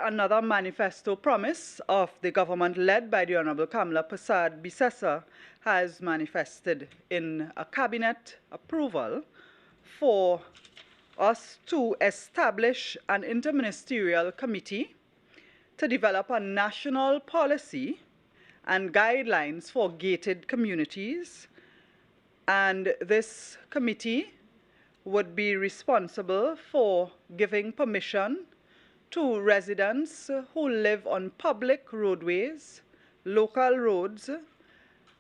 another manifesto promise of the government led by the Honorable Kamala Persad-Bissessar has manifested in a cabinet approval for us to establish an interministerial committee to develop a national policy and guidelines for gated communities. And this committee would be responsible for giving permission to residents who live on public roadways, local roads,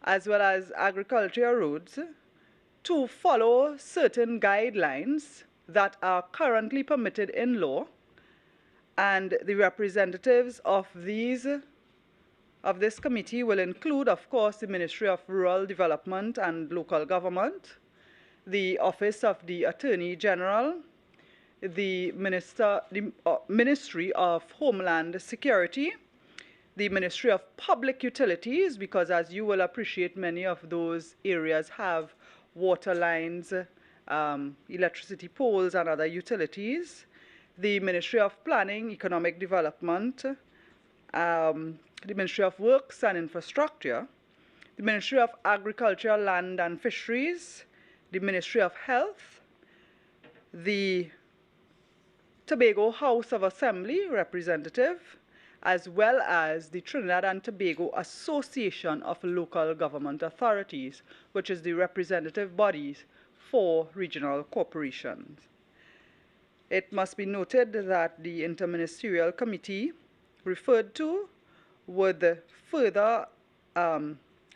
as well as agricultural roads, to follow certain guidelines that are currently permitted in law. And the representatives of this committee will include, of course, the Ministry of Rural Development and Local Government, the Office of the Attorney General, the Ministry of Homeland Security, the Ministry of Public Utilities, because as you will appreciate, many of those areas have water lines, electricity poles, and other utilities, the Ministry of Planning, Economic Development, the Ministry of Works and Infrastructure, the Ministry of Agriculture, Land and Fisheries, the Ministry of Health, the Tobago House of Assembly representative, as well as the Trinidad and Tobago Association of Local Government Authorities, which is the representative bodies for regional corporations. It must be noted that the interministerial committee referred to would further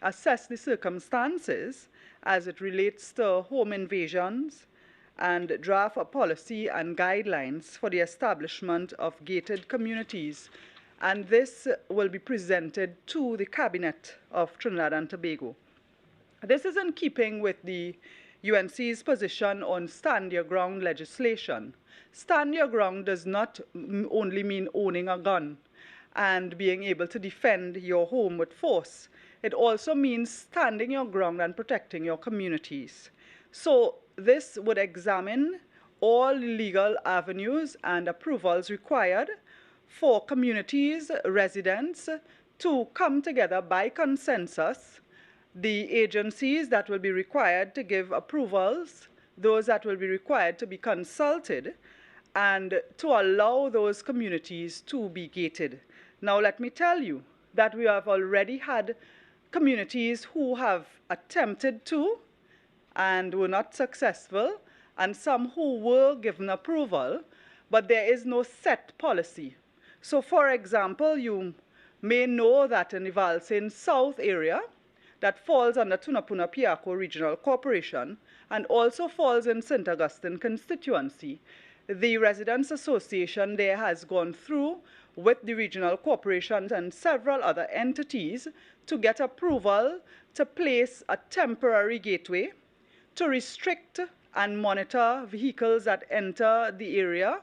assess the circumstances as it relates to home invasions and draft a policy and guidelines for the establishment of gated communities. And this will be presented to the Cabinet of Trinidad and Tobago. This is in keeping with the UNC's position on stand your ground legislation. Stand your ground does not only mean owning a gun and being able to defend your home with force. It also means standing your ground and protecting your communities. So this would examine all legal avenues and approvals required for communities, residents, to come together by consensus, the agencies that will be required to give approvals, those that will be required to be consulted, and to allow those communities to be gated. Now let me tell you that we have already had communities who have attempted to and were not successful, and some who were given approval, but there is no set policy. So for example, you may know that in the Valsain South area, that falls under Tunapuna Piarco Regional Corporation and also falls in St. Augustine constituency, the Residents Association there has gone through with the regional corporations and several other entities to get approval to place a temporary gateway to restrict and monitor vehicles that enter the area.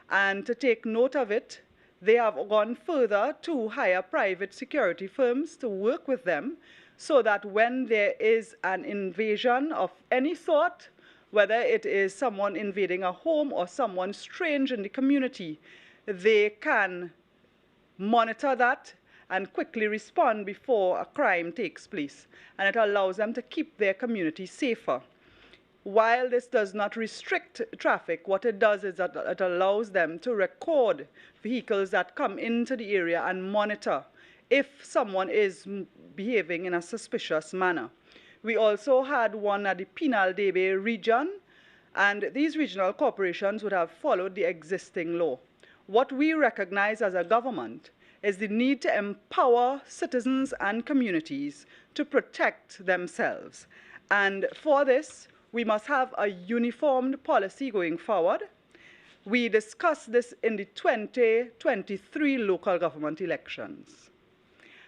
And to take note of it, they have gone further to hire private security firms to work with them so that when there is an invasion of any sort, whether it is someone invading a home or someone strange in the community, they can monitor that and quickly respond before a crime takes place. And it allows them to keep their community safer. While this does not restrict traffic, what it does is that it allows them to record vehicles that come into the area and monitor if someone is behaving in a suspicious manner. We also had one at the Penal Debe region, and these regional corporations would have followed the existing law. What we recognize as a government is the need to empower citizens and communities to protect themselves. And for this, we must have a uniformed policy going forward. We discussed this in the 2023 local government elections.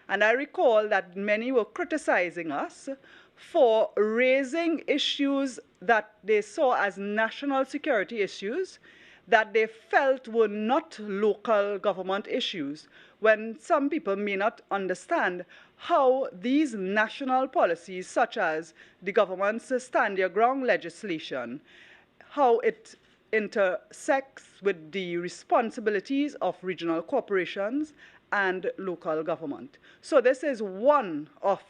And I recall that many were criticizing us for raising issues that they saw as national security issues that they felt were not local government issues, when some people may not understand how these national policies, such as the government's Stand Your Ground legislation, how it intersects with the responsibilities of regional corporations and local government. So this is one of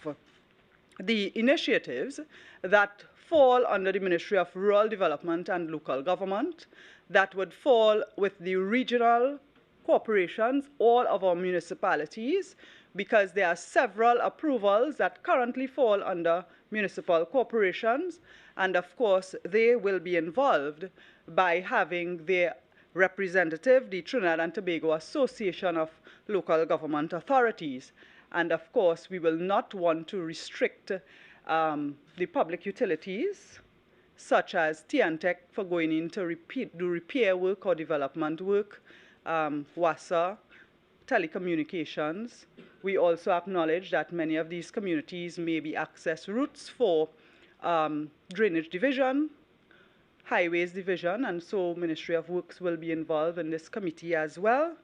the initiatives that fall under the Ministry of Rural Development and Local Government, that would fall with the regional corporations, all of our municipalities, because there are several approvals that currently fall under municipal corporations, and of course they will be involved by having their representative, the Trinidad and Tobago Association of Local Government Authorities. And of course, we will not want to restrict the public utilities, such as TNTEC, for going in to do repair work or development work, WASA, telecommunications. We also acknowledge that many of these communities may be access routes for drainage division, highways division, and so Ministry of Works will be involved in this committee as well.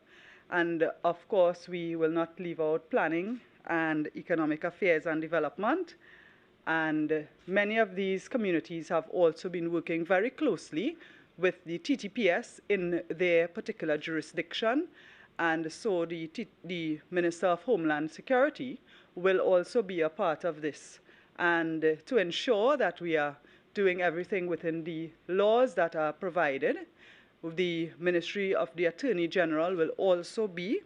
And of course, we will not leave out planning and economic affairs and development. And many of these communities have also been working very closely with the TTPS in their particular jurisdiction. And so the Minister of Homeland Security will also be a part of this. And to ensure that we are doing everything within the laws that are provided, the Ministry of the Attorney General will also be,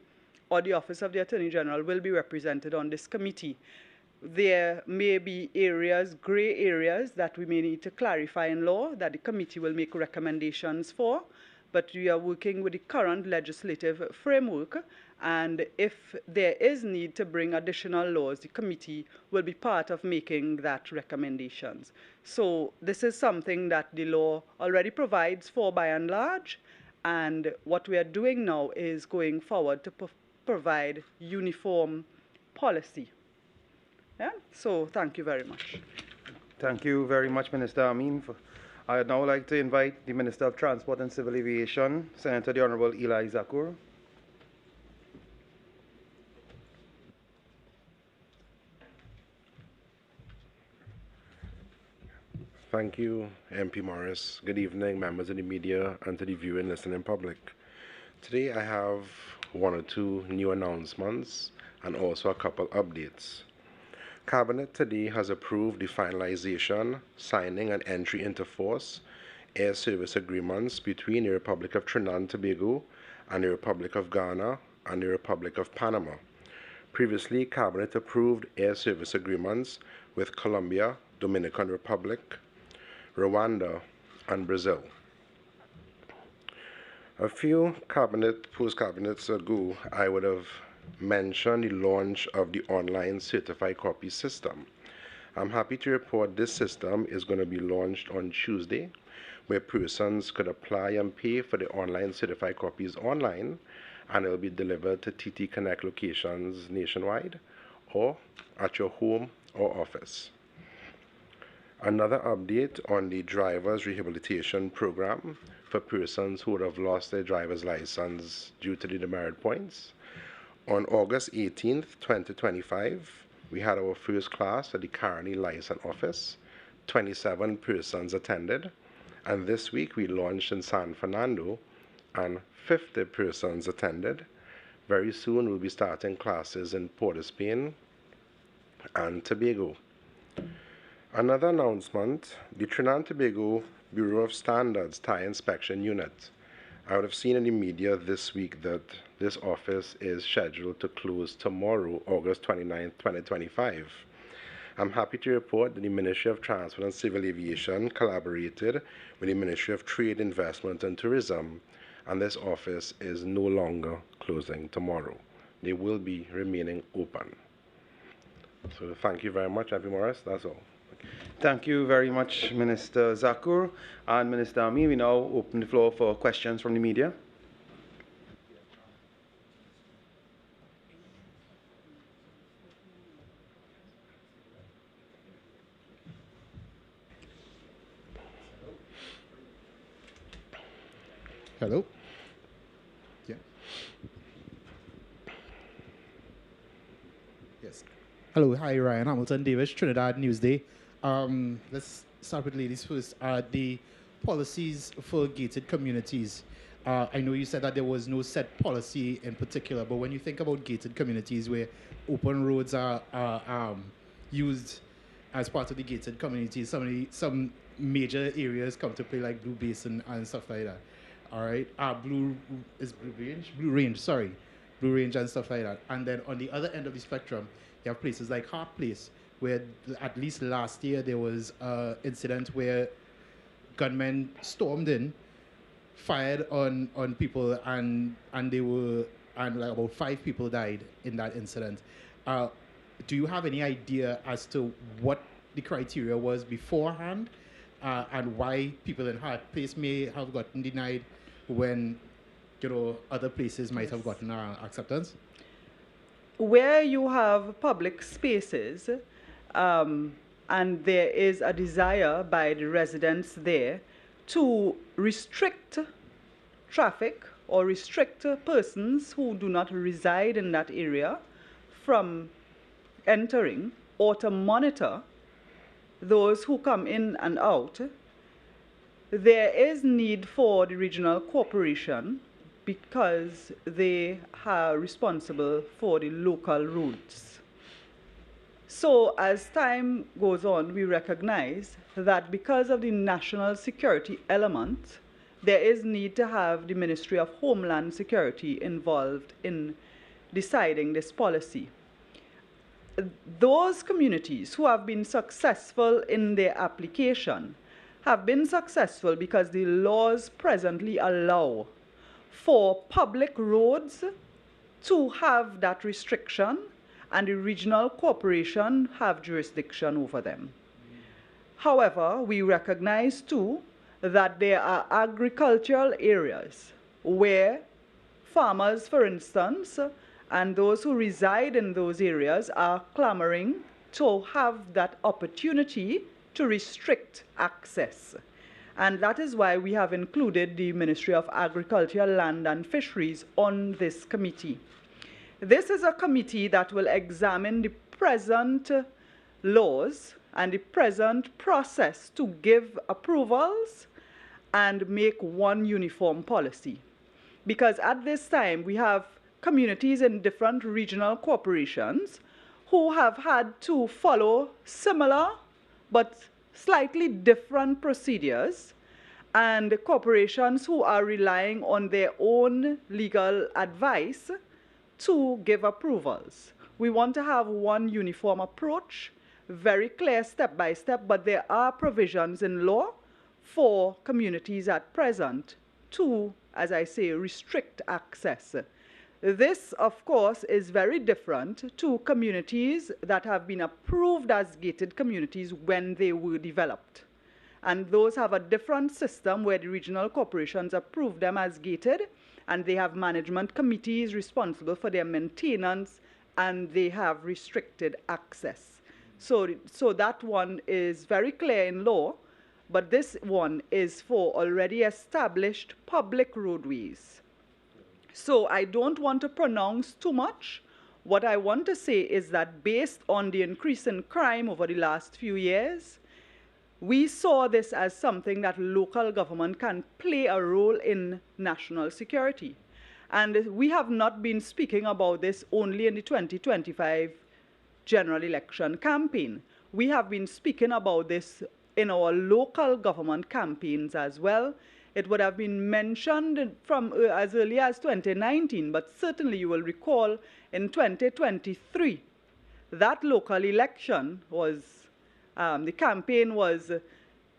or the Office of the Attorney General will be represented on this committee. There may be areas, gray areas, that we may need to clarify in law that the committee will make recommendations for, but we are working with the current legislative framework, and if there is need to bring additional laws, the committee will be part of making that recommendations. So this is something that the law already provides for by and large, and what we are doing now is going forward to provide uniform policy. Yeah? So thank you very much. Thank you very much, Minister Amin. I would now like to invite the Minister of Transport and Civil Aviation, Senator the Honorable Eli Zakur. Thank you, MP Morris. Good evening, members of the media and to the viewing, listening public. Today I have one or two new announcements and also a couple updates. Cabinet today has approved the finalization, signing and entry into force air service agreements between the Republic of Trinidad and Tobago and the Republic of Ghana and the Republic of Panama. Previously, Cabinet approved air service agreements with Colombia, Dominican Republic, Rwanda, and Brazil. A few post-cabinets ago, I would have mentioned the launch of the online certified copy system. I'm happy to report this system is going to be launched on Tuesday, where persons could apply and pay for the online certified copies online, and it will be delivered to TT Connect locations nationwide or at your home or office. Another update on the driver's rehabilitation program for persons who would have lost their driver's license due to the demerit points. On August 18th, 2025, we had our first class at the Carney License Office. 27 persons attended, and this week we launched in San Fernando and 50 persons attended. Very soon we'll be starting classes in Port of Spain and Tobago. Another announcement, the Trinidad and Tobago Bureau of Standards Tire Inspection Unit. I would have seen in the media this week that this office is scheduled to close tomorrow, August 29, 2025. I'm happy to report that the Ministry of Transport and Civil Aviation collaborated with the Ministry of Trade, Investment and Tourism, and this office is no longer closing tomorrow. They will be remaining open. So thank you very much, MP Morris. That's all. Thank you very much, Minister Zakur. And Minister Amin, we now open the floor for questions from the media. Hello? Yeah. Yes. Hello, hi, Ryan Hamilton Davis, Trinidad Newsday. Let's start with ladies first. The policies for gated communities, I know you said that there was no set policy in particular, but when you think about gated communities where open roads are used as part of the gated communities, some major areas come to play like Blue Basin and stuff like that. All right, Blue Range and stuff like that. And then on the other end of the spectrum, you have places like Hart Place, where at least last year there was an incident where gunmen stormed in, fired on people, and like about 5 people died in that incident. Do you have any idea as to what the criteria was beforehand, and why people in Hart Place may have gotten denied when other places might have gotten acceptance? Where you have public spaces, and there is a desire by the residents there to restrict traffic or restrict persons who do not reside in that area from entering, or to monitor those who come in and out, there is need for the regional corporation, because they are responsible for the local routes. So as time goes on, we recognize that because of the national security element, there is need to have the Ministry of Homeland Security involved in deciding this policy. Those communities who have been successful in their application have been successful because the laws presently allow for public roads to have that restriction, and the regional corporation have jurisdiction over them. However, we recognize too that there are agricultural areas where farmers, for instance, and those who reside in those areas are clamoring to have that opportunity to restrict access. And that is why we have included the Ministry of Agriculture, Land and Fisheries on this committee. This is a committee that will examine the present laws and the present process to give approvals and make one uniform policy. Because at this time, we have communities in different regional corporations who have had to follow similar but slightly different procedures, and corporations who are relying on their own legal advice to give approvals. We want to have one uniform approach, very clear step by step, but there are provisions in law for communities at present to, as I say, restrict access. This, of course, is very different to communities that have been approved as gated communities when they were developed. And those have a different system where the regional corporations approve them as gated, and they have management committees responsible for their maintenance, and they have restricted access. So that one is very clear in law, but this one is for already established public roadways. So I don't want to pronounce too much. What I want to say is that based on the increase in crime over the last few years, we saw this as something that local government can play a role in national security. And we have not been speaking about this only in the 2025 general election campaign. We have been speaking about this in our local government campaigns as well. It would have been mentioned from as early as 2019, but certainly you will recall in 2023, that local election was, the campaign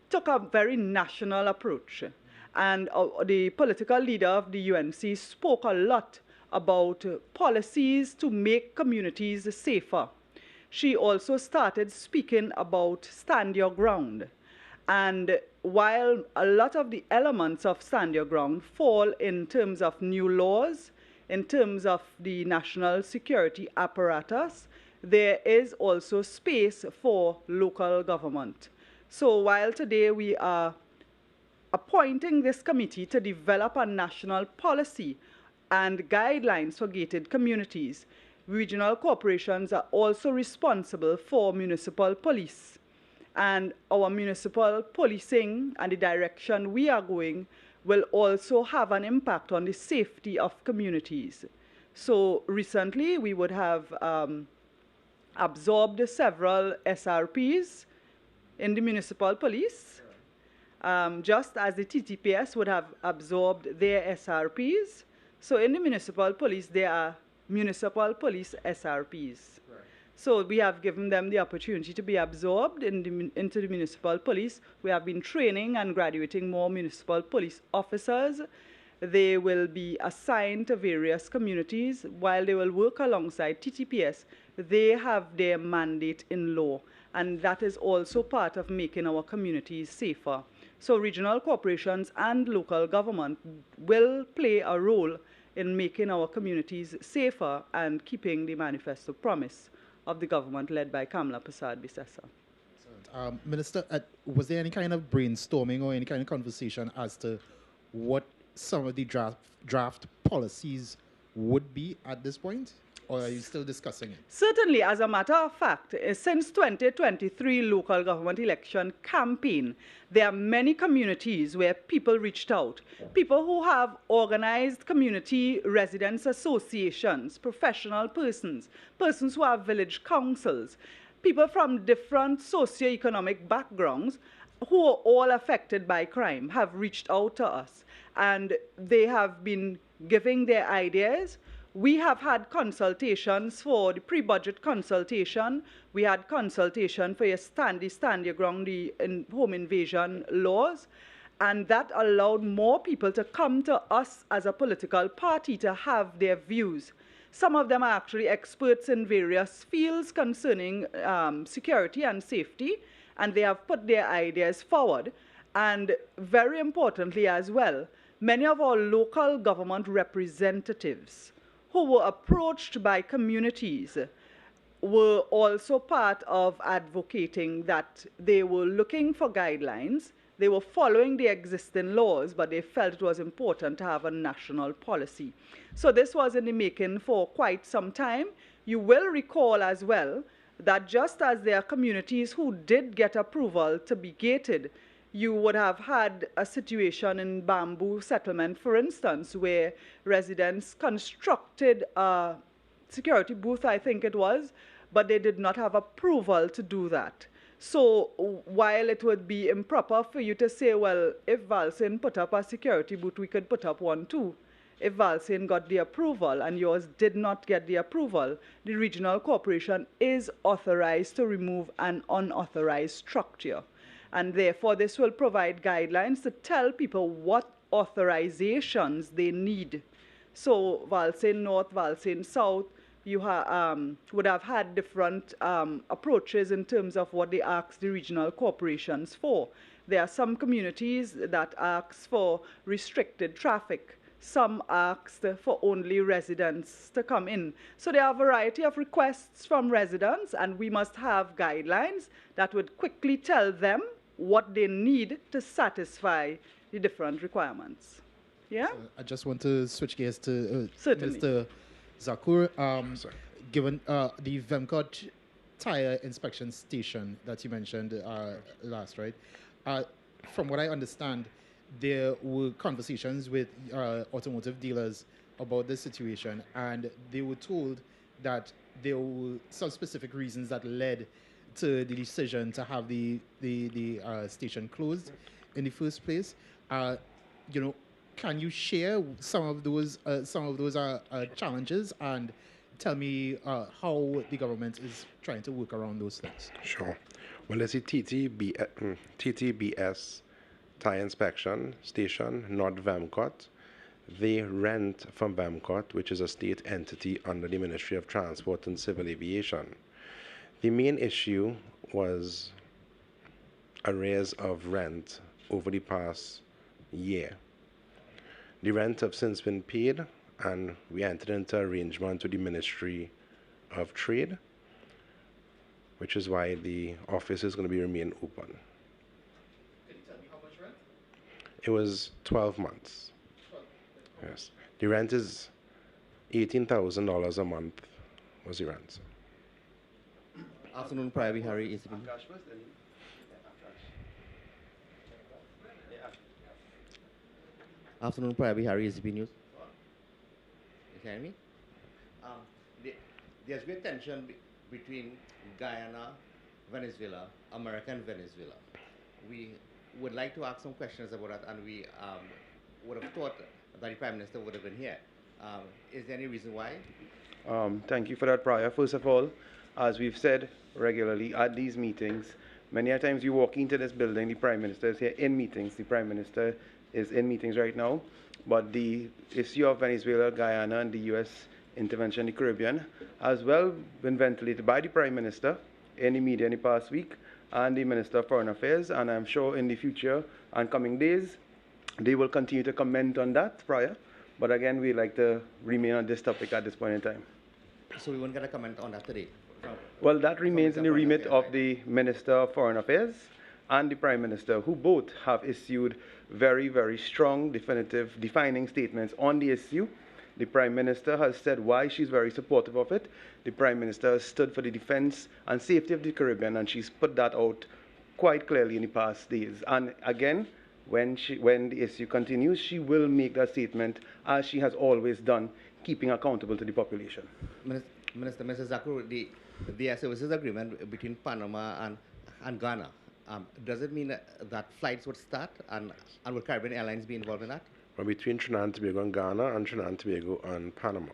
took a very national approach. And the political leader of the UNC spoke a lot about policies to make communities safer. She also started speaking about stand your ground. And while a lot of the elements of stand your ground fall in terms of new laws, in terms of the national security apparatus, there is also space for local government. So while today we are appointing this committee to develop a national policy and guidelines for gated communities, regional corporations are also responsible for municipal police And our municipal policing and the direction we are going will also have an impact on the safety of communities. So recently, we would have absorbed several SRPs in the municipal police, just as the TTPS would have absorbed their SRPs. So in the municipal police, there are municipal police SRPs. So we have given them the opportunity to be absorbed into the municipal police. We have been training and graduating more municipal police officers. They will be assigned to various communities while they will work alongside TTPS. They have their mandate in law, and that is also part of making our communities safer. So regional corporations and local government will play a role in making our communities safer and keeping the manifesto promise of the government led by Kamla Persad-Bissessar. Minister, was there any kind of brainstorming or any kind of conversation as to what some of the draft policies would be at this point? Or are you still discussing it? Certainly, as a matter of fact, since 2023 local government election campaign, there are many communities where people reached out. People who have organized community residents associations, professional persons, persons who have village councils, people from different socioeconomic backgrounds who are all affected by crime have reached out to us. And they have been giving their ideas. We have had consultations for the pre-budget consultation. We had consultation for your stand your ground, the home invasion laws. And that allowed more people to come to us as a political party to have their views. Some of them are actually experts in various fields concerning security and safety, and they have put their ideas forward. And very importantly as well, many of our local government representatives who were approached by communities were also part of advocating that they were looking for guidelines. They were following the existing laws, but they felt it was important to have a national policy. So this was in the making for quite some time. You will recall as well that just as there are communities who did get approval to be gated, you would have had a situation in Bamboo Settlement, for instance, where residents constructed a security booth, I think it was, but they did not have approval to do that. So while it would be improper for you to say, well, if Valsin put up a security booth, we could put up one too. If Valsin got the approval and yours did not get the approval, the regional corporation is authorized to remove an unauthorized structure. And therefore, this will provide guidelines to tell people what authorizations they need. So Valsin North, Valsin South, you would have had different approaches in terms of what they ask the regional corporations for. There are some communities that ask for restricted traffic. Some asked for only residents to come in. So there are a variety of requests from residents, and we must have guidelines that would quickly tell them what they need to satisfy the different requirements. Yeah? So I just want to switch gears to Certainly. Mr. Zakur. Given the Vemcot tire inspection station that you mentioned last, right? From what I understand, there were conversations with automotive dealers about this situation, and they were told that there were some specific reasons that led to the decision to have the station closed in the first place. Can you share some of those challenges and tell me how the government is trying to work around those things? Sure. Well, there's a TTBS tire inspection station, not Vemcot. They rent from Vemcot, which is a state entity under the Ministry of Transport and Civil Aviation. The main issue was arrears of rent over the past year. The rent have since been paid, and we entered into arrangement with the Ministry of Trade, which is why the office is going to remain open. Can you tell me how much rent? It was 12 months. Yes. The rent is $18,000 a month was the rent. Afternoon, Private Harry, ACP. Afternoon, Priya Bihari, ACP News. You hear me? There's great tension between Guyana, Venezuela, America, and Venezuela. We would like to ask some questions about that, and we would have thought that the Prime Minister would have been here. Is there any reason why? Thank you for that, Prior. First of all, as we've said regularly at these meetings, many a times you walk into this building, the Prime Minister is here in meetings. The Prime Minister is in meetings right now. But the issue of Venezuela, Guyana, and the U.S. intervention in the Caribbean has well been ventilated by the Prime Minister in the media in the past week and the Minister of Foreign Affairs. And I'm sure in the future and coming days, they will continue to comment on that, Prior. But again, we'd like to remain on this topic at this point in time. So we won't get a comment on that today? Well, that remains in the remit of the Minister of Foreign Affairs and the Prime Minister, who both have issued very, very strong, definitive, defining statements on the issue. The Prime Minister has said why she's very supportive of it. The Prime Minister has stood for the defense and safety of the Caribbean, and she's put that out quite clearly in the past days. And again, when the issue continues, she will make that statement as she has always done, keeping accountable to the population. Minister, Mr. Zakru, the air services agreement between Panama and Ghana, does it mean that flights would start and will Caribbean Airlines be involved in that? Well, between Trinidad and Tobago and Ghana and Trinidad and Tobago and Panama.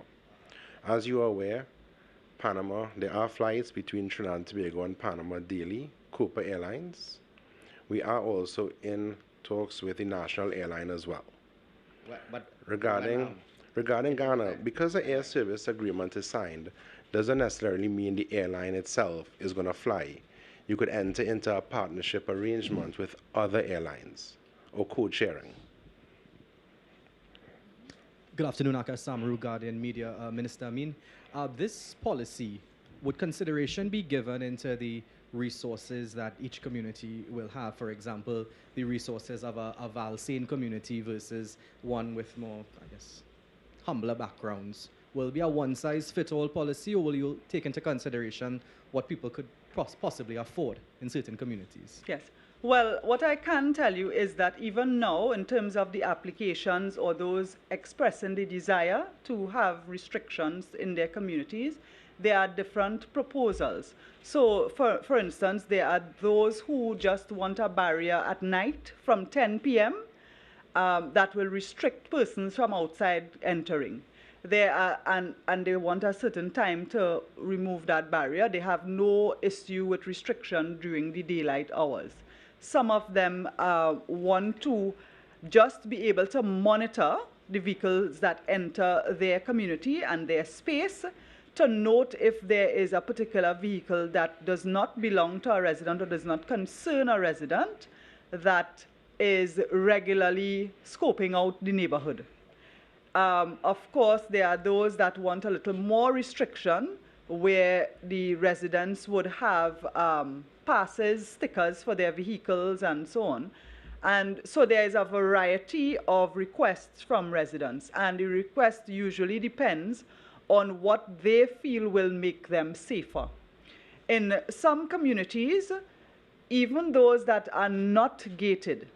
As you are aware, Panama, there are flights between Trinidad and Tobago and Panama daily, Copa Airlines. We are also in talks with the national airline as well. But regarding Ghana, because the air service agreement is signed, doesn't necessarily mean the airline itself is going to fly. You could enter into a partnership arrangement with other airlines or code-sharing. Good afternoon, Akash Samaru, Guardian Media. Minister Amin, this policy, would consideration be given into the resources that each community will have? For example, the resources of a Valsain community versus one with more, I guess, humbler backgrounds. Will it be a one-size-fits-all policy, or will you take into consideration what people could possibly afford in certain communities? Yes. Well, what I can tell you is that even now, in terms of the applications or those expressing the desire to have restrictions in their communities, there are different proposals. So, for instance, there are those who just want a barrier at night from 10 p.m. That will restrict persons from outside entering. And they want a certain time to remove that barrier. They have no issue with restriction during the daylight hours. Some of them want to just be able to monitor the vehicles that enter their community and their space, to note if there is a particular vehicle that does not belong to a resident or does not concern a resident that is regularly scoping out the neighborhood. Of course, there are those that want a little more restriction, where the residents would have passes, stickers for their vehicles, and so on. And so there is a variety of requests from residents, and the request usually depends on what they feel will make them safer. In some communities, even those that are not gated,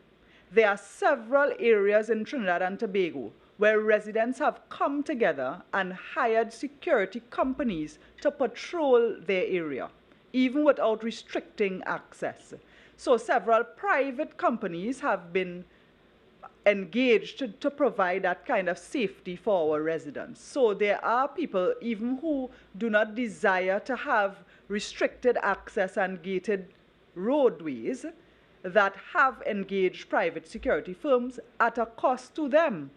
there are several areas in Trinidad and Tobago where residents have come together and hired security companies to patrol their area, even without restricting access. So several private companies have been engaged to provide that kind of safety for our residents. So there are people even who do not desire to have restricted access and gated roadways that have engaged private security firms at a cost to them.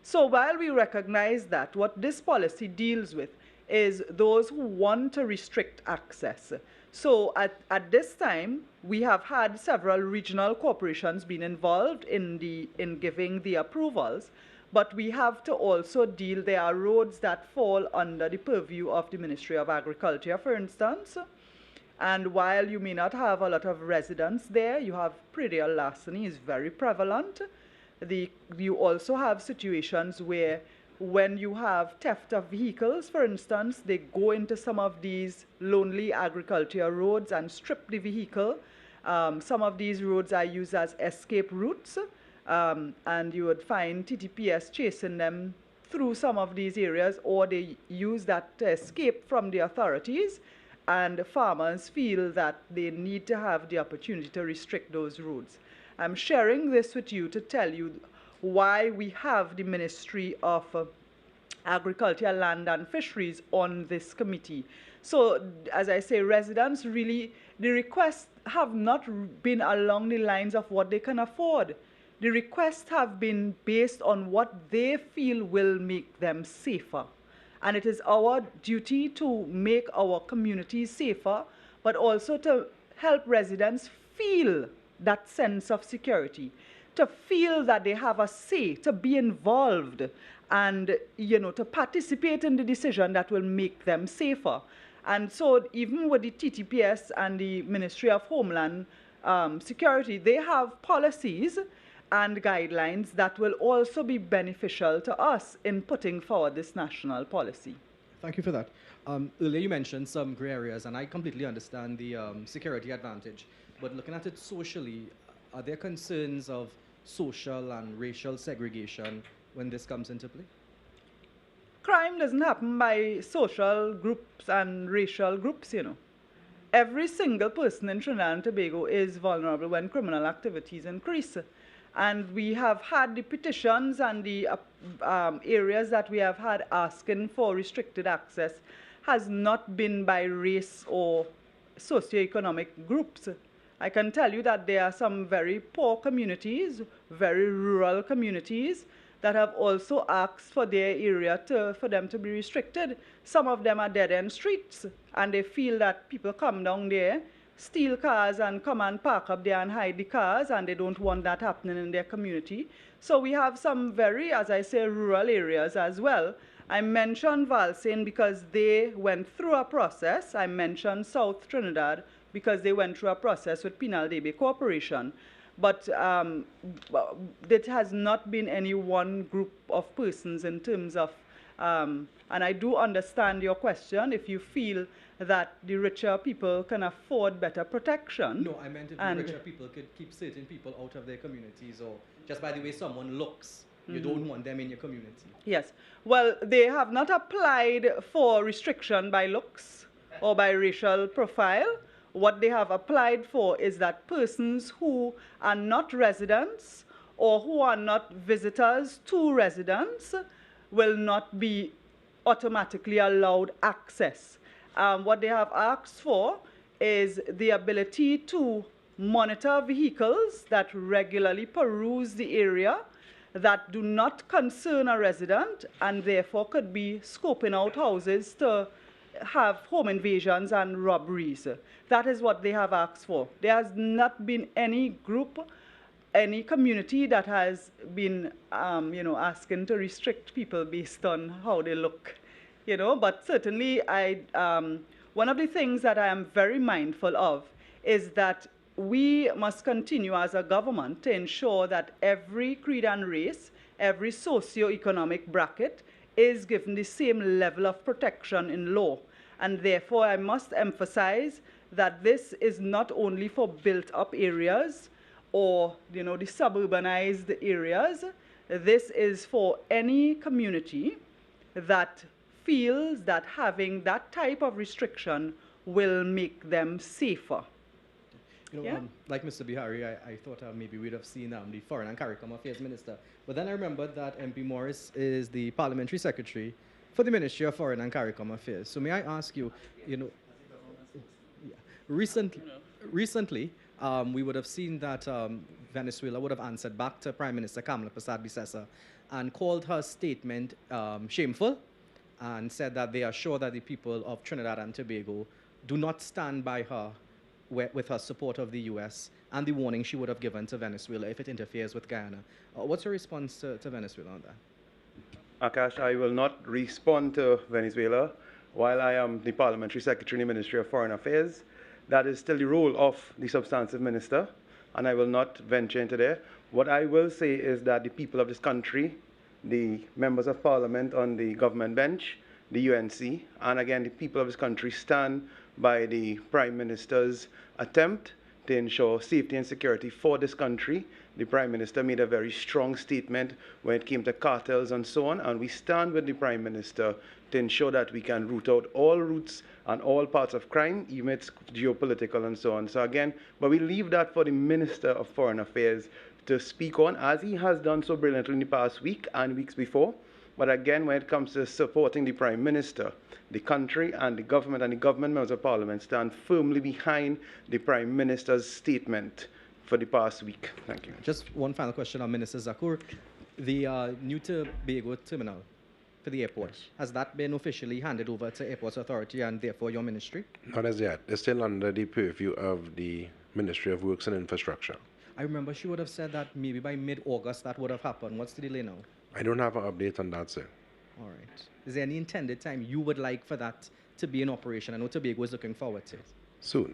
So while we recognize that, what this policy deals with is those who want to restrict access. So at this time, we have had several regional corporations being involved in giving the approvals, but we have to also deal, there are roads that fall under the purview of the Ministry of Agriculture, for instance. And while you may not have a lot of residents there, you have predial larceny is very prevalent. You also have situations where when you have theft of vehicles, for instance, they go into some of these lonely agricultural roads and strip the vehicle. Some of these roads are used as escape routes, And you would find TTPS chasing them through some of these areas, or they use that to escape from the authorities, and farmers feel that they need to have the opportunity to restrict those roads. I'm sharing this with you to tell you why we have the Ministry of Agriculture, Land and Fisheries on this committee. So, as I say, residents really, the requests have not been along the lines of what they can afford. The requests have been based on what they feel will make them safer. And it is our duty to make our communities safer, but also to help residents feel that sense of security, to feel that they have a say, to be involved, and to participate in the decision that will make them safer. And so even with the TTPS and the Ministry of Homeland Security, they have policies and guidelines that will also be beneficial to us in putting forward this national policy. Thank you for that. Earlier you mentioned some gray areas, and I completely understand the security advantage. But looking at it socially, are there concerns of social and racial segregation when this comes into play? Crime doesn't happen by social groups and racial groups, Every single person in Trinidad and Tobago is vulnerable when criminal activities increase. And we have had the petitions and the areas that we have had asking for restricted access has not been by race or socioeconomic groups. I can tell you that there are some very poor communities, very rural communities, that have also asked for their area for them to be restricted. Some of them are dead-end streets, and they feel that people come down there, steal cars and come and park up there and hide the cars, and they don't want that happening in their community. So we have some very, as I say, rural areas as well. I mentioned Valsayn because they went through a process. I mentioned South Trinidad because they went through a process with Penal Debe Corporation. But it has not been any one group of persons in terms of, and I do understand your question, if you feel that the richer people can afford better protection. No, I meant if the richer people could keep certain people out of their communities, or just by the way someone looks, you don't want them in your community. Yes. Well, they have not applied for restriction by looks or by racial profile. What they have applied for is that persons who are not residents or who are not visitors to residents will not be automatically allowed access. What they have asked for is the ability to monitor vehicles that regularly peruse the area, that do not concern a resident, and therefore could be scoping out houses to have home invasions and robberies. That is what they have asked for. There has not been any group, any community that has been, asking to restrict people based on how they look, But certainly, one of the things that I am very mindful of is that we must continue as a government to ensure that every creed and race, every socio-economic bracket is given the same level of protection in law. And therefore, I must emphasize that this is not only for built-up areas or, the suburbanized areas. This is for any community that feels that having that type of restriction will make them safer. Like Mr. Bihari, I thought maybe we'd have seen the Foreign and CARICOM Affairs Minister. But then I remembered that MP Morris is the Parliamentary Secretary for the Ministry of Foreign and CARICOM Affairs. So may I ask you, recently we would have seen that Venezuela would have answered back to Prime Minister Kamla Persad-Bissessar and called her statement shameful, and said that they are sure that the people of Trinidad and Tobago do not stand by her with her support of the U.S. and the warning she would have given to Venezuela if it interferes with Guyana. What's your response to Venezuela on that? Akash, I will not respond to Venezuela. While I am the Parliamentary Secretary in the Ministry of Foreign Affairs, that is still the role of the substantive minister, and I will not venture into there. What I will say is that the people of this country, the members of Parliament on the government bench, the UNC, and again the people of this country stand by the Prime Minister's attempt to ensure safety and security for this country, The Prime Minister made a very strong statement when it came to cartels and so on, and we stand with the Prime Minister to ensure that we can root out all routes and all parts of crime, even if it's geopolitical and so on. So again, but we leave that for the Minister of Foreign Affairs to speak on, as he has done so brilliantly in the past week and weeks before. But again, when it comes to supporting the Prime Minister, the country and the government members of Parliament stand firmly behind the Prime Minister's statement for the past week. Thank you. Just one final question on Minister Zakur. The new Tobago terminal for the airport, has that been officially handed over to Airports Authority and therefore your ministry? Not as yet. It's still under the purview of the Ministry of Works and Infrastructure. I remember she would have said that maybe by mid-August that would have happened. What's the delay now? I don't have an update on that, sir. All right. Is there any intended time you would like for that to be in operation? I know Tobago is looking forward to it. Soon.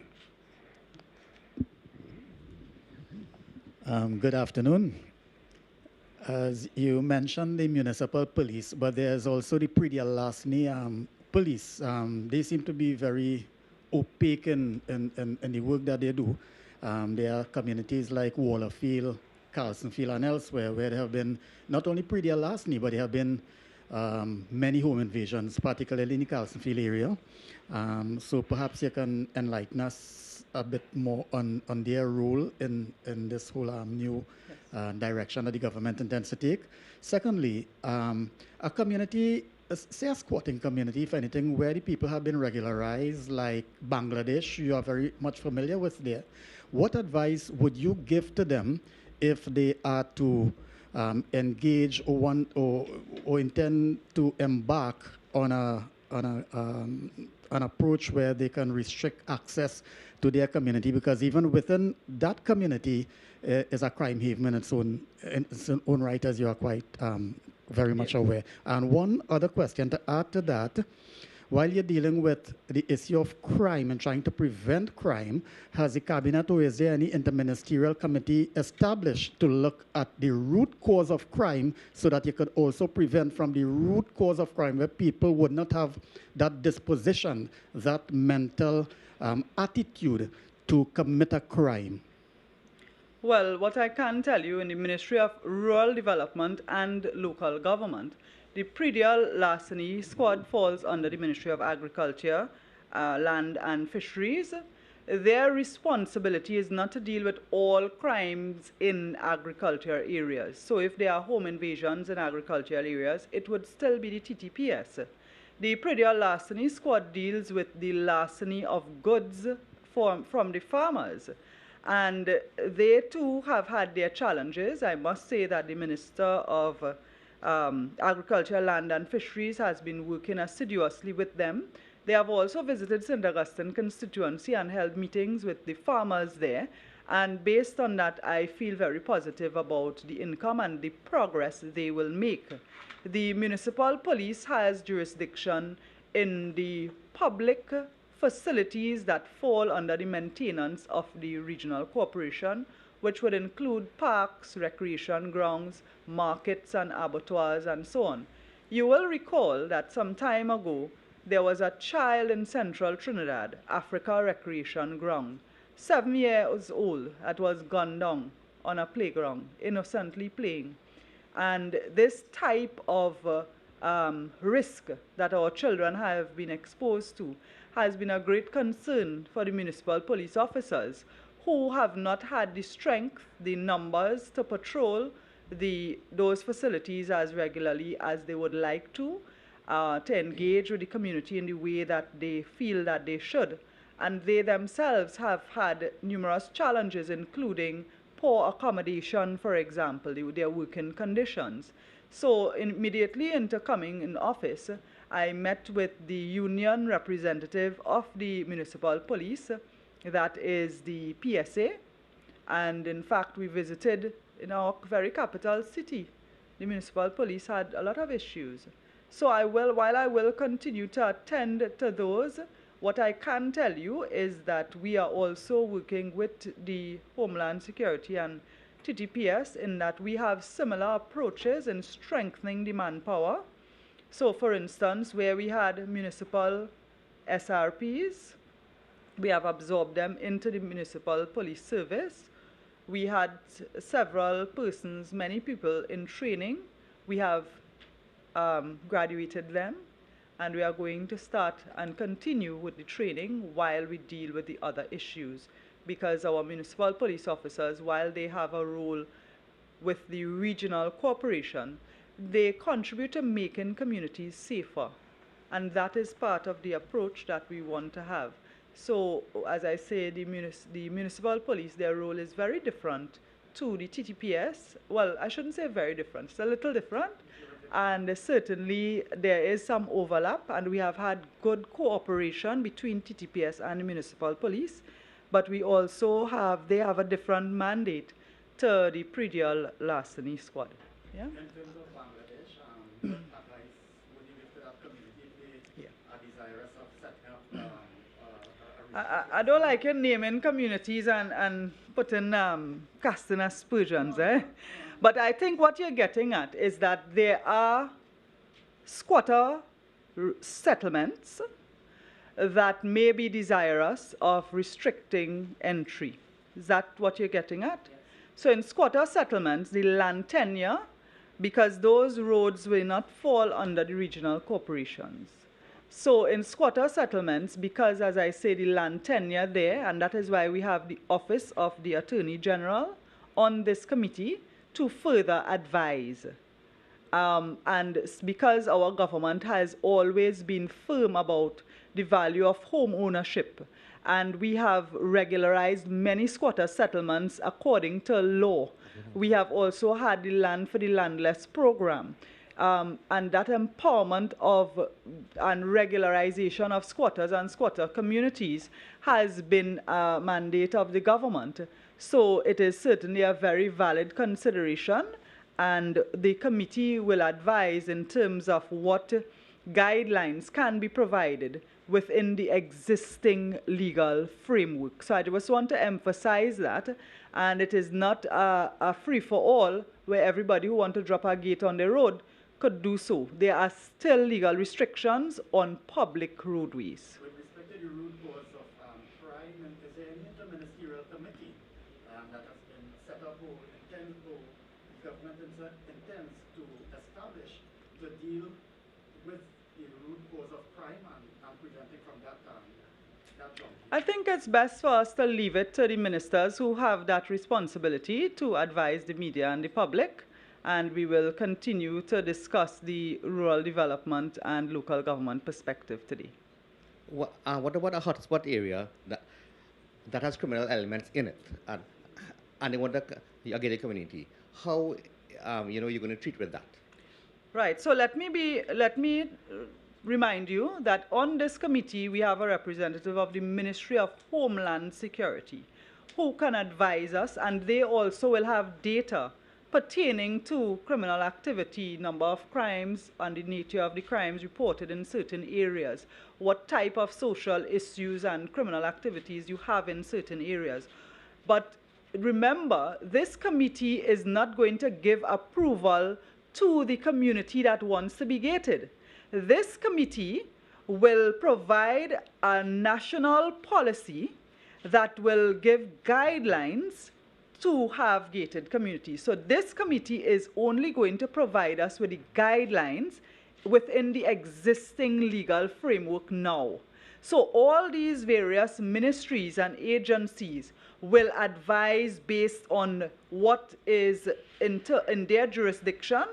Good afternoon. As you mentioned the municipal police, but there's also the Prix d'Alasni police. They seem to be very opaque in the work that they do. There are communities like Wallerfield, Carlsonfield, and elsewhere where there have been not only Prix d'Alasni, but there have been many home invasions, particularly in the Carlsonfield area. So perhaps you can enlighten us a bit more on their role in this whole new direction that the government intends to take. Secondly, a community, say a squatting community, if anything, where the people have been regularized, like Bangladesh, you are very much familiar with there. What advice would you give to them if they are to engage or intend to embark on an approach where they can restrict access to their community, because even within that community is a crime haven in its own right, as you are quite very much aware. And one other question to add to that, while you're dealing with the issue of crime and trying to prevent crime, has the cabinet or is there any interministerial committee established to look at the root cause of crime so that you could also prevent from the root cause of crime where people would not have that disposition, that mental attitude to commit a crime? Well, what I can tell you, in the Ministry of Rural Development and Local Government, the Prix d'Alasni squad falls under the Ministry of Agriculture, Land and Fisheries. Their responsibility is not to deal with all crimes in agriculture areas. So if there are home invasions in agricultural areas, it would still be the TTPS. The Prix d'Alasni squad deals with the larceny of goods from the farmers. And they too have had their challenges. I must say that the Minister of Agriculture, Land and Fisheries has been working assiduously with them. They have also visited St. Augustine constituency and held meetings with the farmers there. And based on that, I feel very positive about the income and the progress they will make. The municipal police has jurisdiction in the public facilities that fall under the maintenance of the regional corporation, which would include parks, recreation grounds, markets and abattoirs and so on. You will recall that some time ago, there was a child in central Trinidad, Africa Recreation Ground, 7 years old, that was gunned down on a playground, innocently playing. And this type of risk that our children have been exposed to has been a great concern for the municipal police officers, who have not had the strength, the numbers to patrol those facilities as regularly as they would like to engage with the community in the way that they feel that they should. And they themselves have had numerous challenges, including poor accommodation, for example, their working conditions. So immediately into coming in office, I met with the union representative of the municipal police, that is the PSA, and in fact we visited in our very capital city. The municipal police had a lot of issues. So while I will continue to attend to those, what I can tell you is that we are also working with the Homeland Security and TTPS in that we have similar approaches in strengthening the manpower. So for instance, where we had municipal SRPs, we have absorbed them into the municipal police service. We had several persons, many people in training. We have graduated them, and we are going to start and continue with the training while we deal with the other issues, because our municipal police officers, while they have a role with the regional corporation, they contribute to making communities safer, and that is part of the approach that we want to have. So, as I say, the municipal police, their role is very different to the TTPS. Well, I shouldn't say very different, it's a little different. And certainly there is some overlap, and we have had good cooperation between TTPS and the municipal police. But we also have, they have a different mandate to the predial larceny squad. Yeah? In terms of Bangladesh, what advice would you give to that community if they are desirous of setting up I don't like you naming communities and putting casting aspersions, But I think what you're getting at is that there are squatter settlements that may be desirous of restricting entry. Is that what you're getting at? Yes. So in squatter settlements, the land tenure, because those roads will not fall under the regional corporations. So in squatter settlements, because as I say, the land tenure there, and that is why we have the Office of the Attorney General on this committee to further advise. And because our government has always been firm about the value of home ownership, and we have regularized many squatter settlements according to law. We have also had the Land for the Landless program. And that empowerment of and regularization of squatters and squatter communities has been a mandate of the government. So it is certainly a very valid consideration, and the committee will advise in terms of what guidelines can be provided within the existing legal framework. So I just want to emphasize that, and it is not a free-for-all where everybody who wants to drop a gate on the road could do so. There are still legal restrictions on public roadways. With respect to the root cause of crime, is there any interministerial committee that has been set up or the government intends to establish to deal with the root cause of crime and preventing from that junction? I think it's best for us to leave it to the ministers who have that responsibility to advise the media and the public, and we will continue to discuss the rural development and local government perspective today. What about a hotspot area that has criminal elements in it, and they want the gated community? How you're going to treat with that? Right. So let me remind you that on this committee we have a representative of the Ministry of Homeland Security who can advise us, and they also will have data pertaining to criminal activity, number of crimes, and the nature of the crimes reported in certain areas, what type of social issues and criminal activities you have in certain areas. But remember, this committee is not going to give approval to the community that wants to be gated. This committee will provide a national policy that will give guidelines to have gated communities. So this committee is only going to provide us with the guidelines within the existing legal framework now. So all these various ministries and agencies will advise based on what is in their jurisdiction,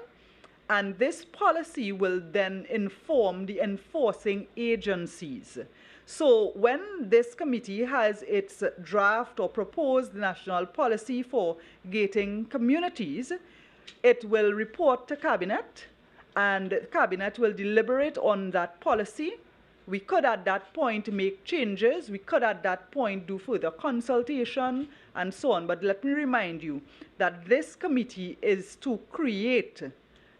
and this policy will then inform the enforcing agencies. So when this committee has its draft or proposed national policy for gating communities, it will report to Cabinet, and Cabinet will deliberate on that policy. We could at that point make changes, we could at that point do further consultation and so on. But let me remind you that this committee is to create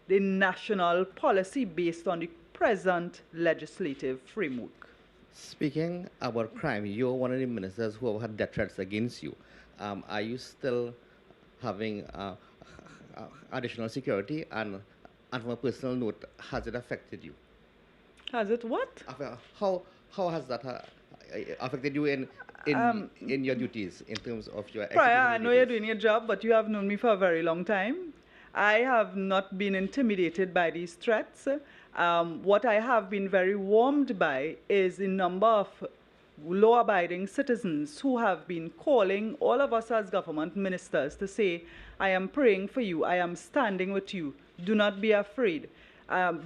the national policy based on the present legislative framework. Speaking about crime, you're one of the ministers who have had death threats against you. Are you still having additional security? And from a personal note, has it affected you? Has it what? How has that affected you in your duties in terms of your Prior, I executive know you're duties? doing your job, but you have known me for a very long time. I have not been intimidated by these threats. What I have been very warmed by is the number of law-abiding citizens who have been calling all of us as government ministers to say, I am praying for you, I am standing with you, do not be afraid.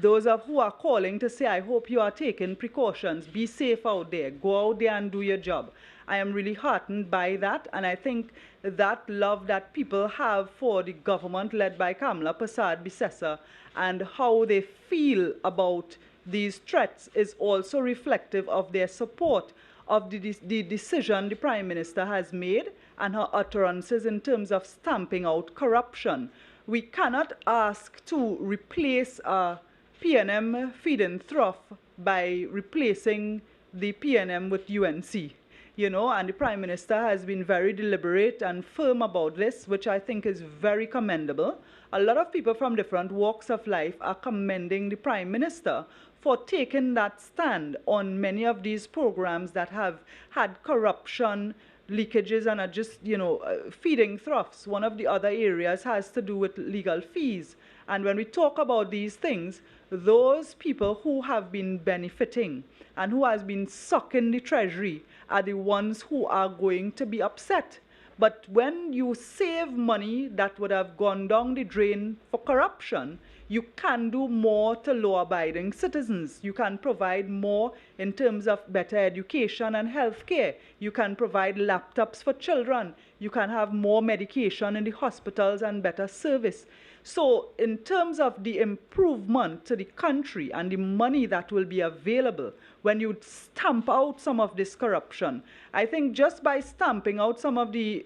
Those who are calling to say, I hope you are taking precautions, be safe out there, go out there and do your job. I am really heartened by that, and I think that love that people have for the government led by Kamla Persad-Bissessar and how they feel about these threats is also reflective of their support of the decision the Prime Minister has made and her utterances in terms of stamping out corruption. We cannot ask to replace PNM feed-in trough by replacing the PNM with UNC. You know, and the Prime Minister has been very deliberate and firm about this, which I think is very commendable. A lot of people from different walks of life are commending the Prime Minister for taking that stand on many of these programs that have had corruption, leakages, and are just, you know, feeding troughs. One of the other areas has to do with legal fees. And when we talk about these things, those people who have been benefiting and who has been sucking the treasury are the ones who are going to be upset. But when you save money that would have gone down the drain for corruption, you can do more to law-abiding citizens. You can provide more in terms of better education and health care. You can provide laptops for children. You can have more medication in the hospitals and better service. So in terms of the improvement to the country and the money that will be available when you stamp out some of this corruption, I think just by stamping out some of the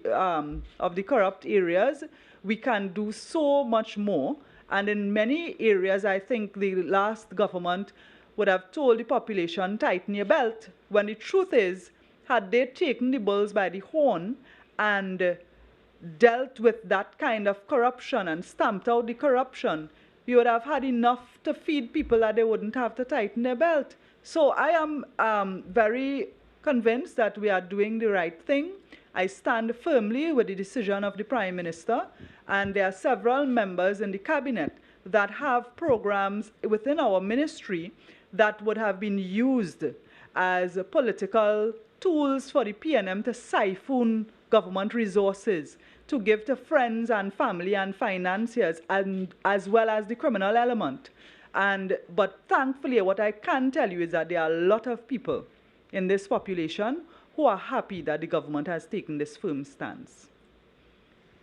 corrupt areas, we can do so much more. And in many areas, I think the last government would have told the population, tighten your belt, when the truth is, had they taken the bulls by the horn and dealt with that kind of corruption and stamped out the corruption, we would have had enough to feed people that they wouldn't have to tighten their belt. So I am very convinced that we are doing the right thing. I stand firmly with the decision of the Prime Minister, and there are several members in the cabinet that have programs within our ministry that would have been used as political tools for the PNM to siphon government resources to give to friends and family and financiers, and as well as the criminal element. But thankfully, what I can tell you is that there are a lot of people in this population who are happy that the government has taken this firm stance.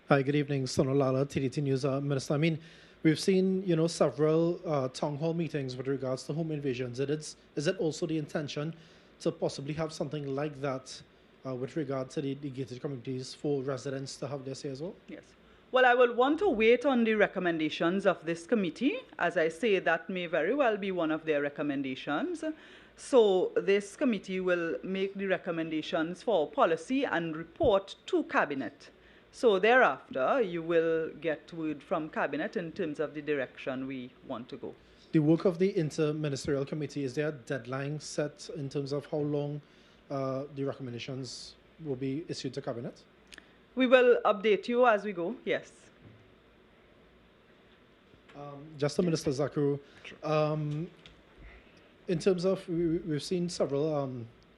Hi, good evening. Sonal Lala, TDT News. Minister, I mean, we've seen, you know, several town hall meetings with regards to home invasions. Is it also the intention to possibly have something like that with regard to the gated communities for residents to have their say as well? Yes. Well, I will want to wait on the recommendations of this committee. As I say, that may very well be one of their recommendations. So this committee will make the recommendations for policy and report to Cabinet. So thereafter, you will get word from Cabinet in terms of the direction we want to go. The work of the Inter-Ministerial Committee, is there a deadline set in terms of how long the recommendations will be issued to Cabinet? We will update you as we go, yes. Just to Minister Zakru, in terms of, we've seen several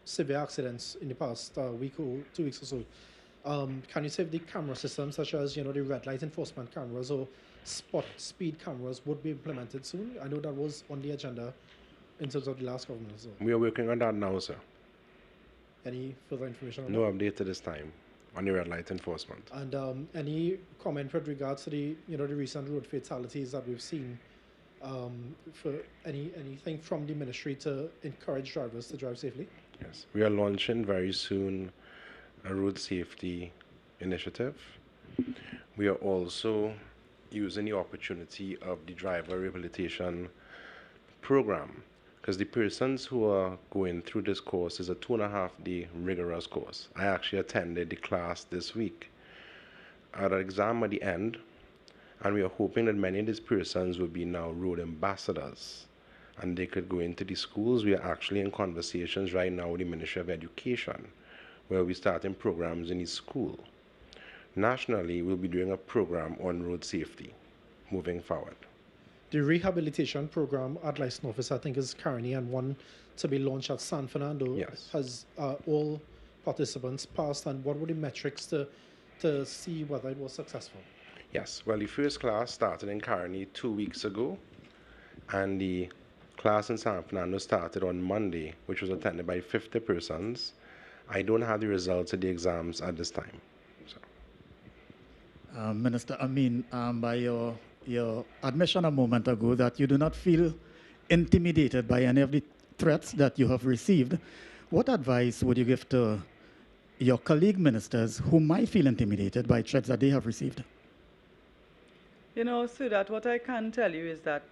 severe accidents in the past week or 2 weeks or so. Can you say if the camera systems, such as, you know, the red light enforcement cameras or spot speed cameras, would be implemented soon? I know that was on the agenda in terms of the last government as well. We are working on that now, sir. Any further information on No that? update at this time on the red light enforcement. And any comment with regards to the, you know, the recent road fatalities that we've seen? For anything from the ministry to encourage drivers to drive safely? Yes, we are launching very soon a road safety initiative. We are also using the opportunity of the driver rehabilitation program, because the persons who are going through this course is a 2.5-day rigorous course. I actually attended the class this week. I had an exam at the end, and we are hoping that many of these persons will be now road ambassadors and they could go into the schools. We are actually in conversations right now with the Ministry of Education, where we're starting programs in the school. Nationally, we'll be doing a program on road safety moving forward. The rehabilitation program at License Office, I think, is currently and one to be launched at San Fernando. Yes. Has all participants passed, and what were the metrics to see whether it was successful? Yes, well, the first class started in Caroni 2 weeks ago, and the class in San Fernando started on Monday, which was attended by 50 persons. I don't have the results of the exams at this time. So. Minister Amin, by your admission a moment ago that you do not feel intimidated by any of the threats that you have received, what advice would you give to your colleague ministers who might feel intimidated by threats that they have received? You know, Sudat, what I can tell you is that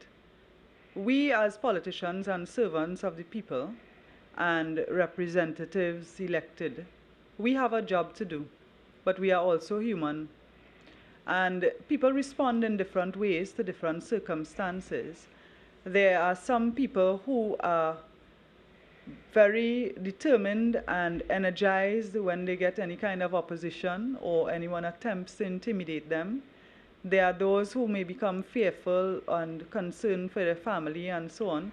we as politicians and servants of the people and representatives elected, we have a job to do, but we are also human. And people respond in different ways to different circumstances. There are some people who are very determined and energized when they get any kind of opposition or anyone attempts to intimidate them. There are those who may become fearful and concerned for their family and so on.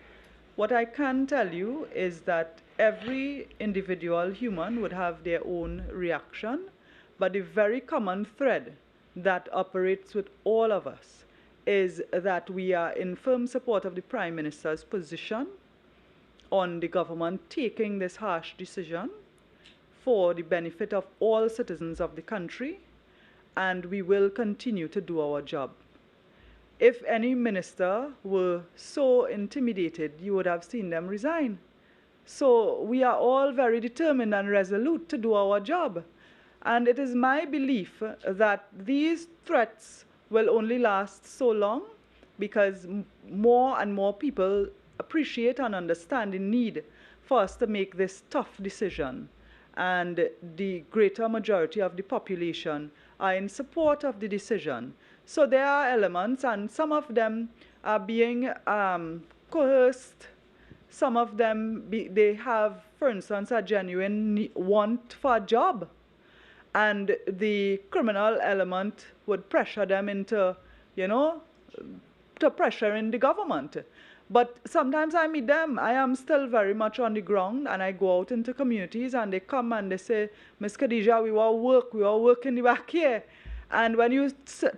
What I can tell you is that every individual human would have their own reaction, but the very common thread that operates with all of us is that we are in firm support of the Prime Minister's position on the government taking this harsh decision for the benefit of all citizens of the country, and we will continue to do our job. If any minister were so intimidated, you would have seen them resign. So we are all very determined and resolute to do our job. And it is my belief that these threats will only last so long because more and more people appreciate and understand the need for us to make this tough decision. And the greater majority of the population are in support of the decision. So there are elements, and some of them are being coerced. Some of them, they have, for instance, a genuine want for a job. And the criminal element would pressure them into, you know, to pressure in the government. But sometimes I meet them. I am still very much on the ground, and I go out into communities, and they come and they say, Ms. Khadija, we were working the back here. And when you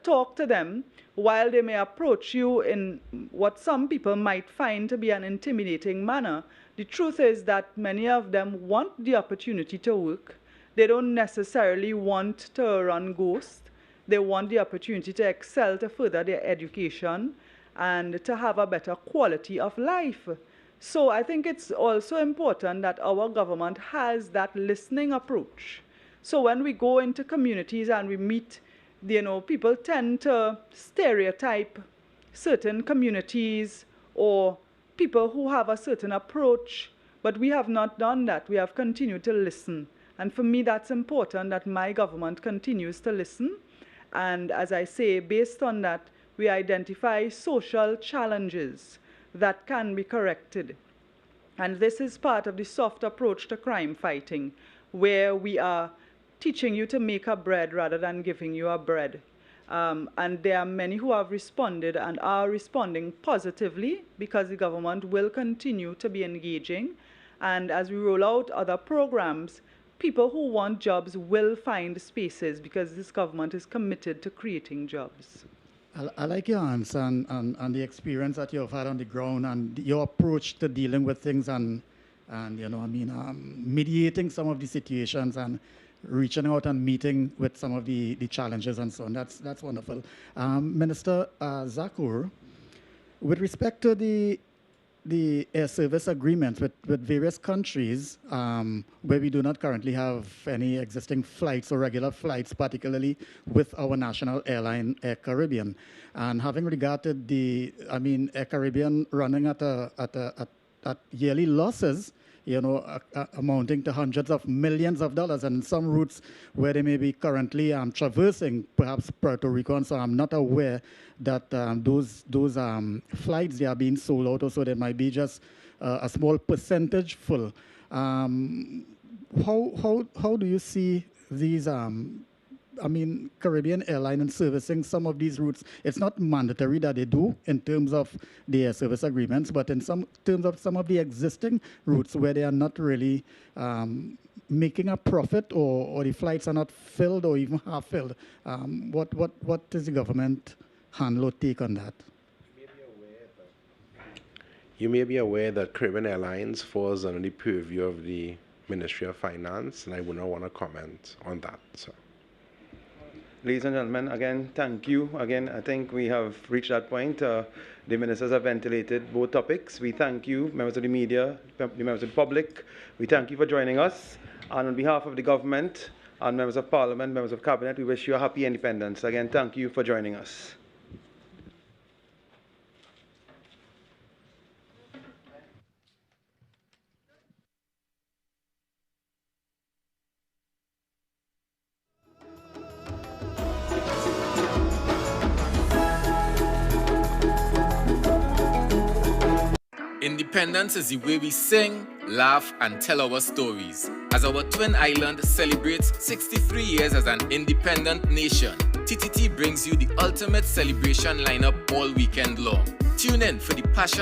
talk to them, while they may approach you in what some people might find to be an intimidating manner, the truth is that many of them want the opportunity to work. They don't necessarily want to run ghost. They want the opportunity to excel, to further their education, and to have a better quality of life. So I think it's also important that our government has that listening approach. So when we go into communities and we meet, you know, people tend to stereotype certain communities or people who have a certain approach, but we have not done that. We have continued to listen. And for me, that's important that my government continues to listen. And as I say, based on that, we identify social challenges that can be corrected. And this is part of the soft approach to crime fighting, where we are teaching you to make a bread rather than giving you a bread. And there are many who have responded and are responding positively because the government will continue to be engaging. And as we roll out other programs, people who want jobs will find spaces because this government is committed to creating jobs. I like your answer and the experience that you've had on the ground and your approach to dealing with things and you know, I mean, mediating some of the situations and reaching out and meeting with some of the challenges and so on. That's wonderful. Minister Zakur, with respect to the air service agreements with various countries where we do not currently have any existing flights or regular flights, particularly with our national airline, Air Caribbean. And having regard to Air Caribbean running at yearly losses, amounting to hundreds of millions of dollars, and some routes where they may be currently traversing, perhaps Puerto Rico, and so I'm not aware that those flights, they are being sold out, or so there might be just a small percentage full. How do you see these Caribbean airline and servicing some of these routes? It's not mandatory that they do in terms of their service agreements, but in terms of some of the existing routes where they are not really making a profit, or the flights are not filled or even half filled. What is the government handle or take on that? You may be aware that Caribbean Airlines falls under the purview of the Ministry of Finance, and I would not want to comment on that. So. Ladies and gentlemen, again, thank you. Again, I think we have reached that point. The ministers have ventilated both topics. We thank you, members of the media, members of the public. We thank you for joining us. And on behalf of the government and members of parliament, members of cabinet, we wish you a happy independence. Again, thank you for joining us. Independence is the way we sing, laugh, and tell our stories. As our twin island celebrates 63 years as an independent nation, TTT brings you the ultimate celebration lineup all weekend long. Tune in for the passion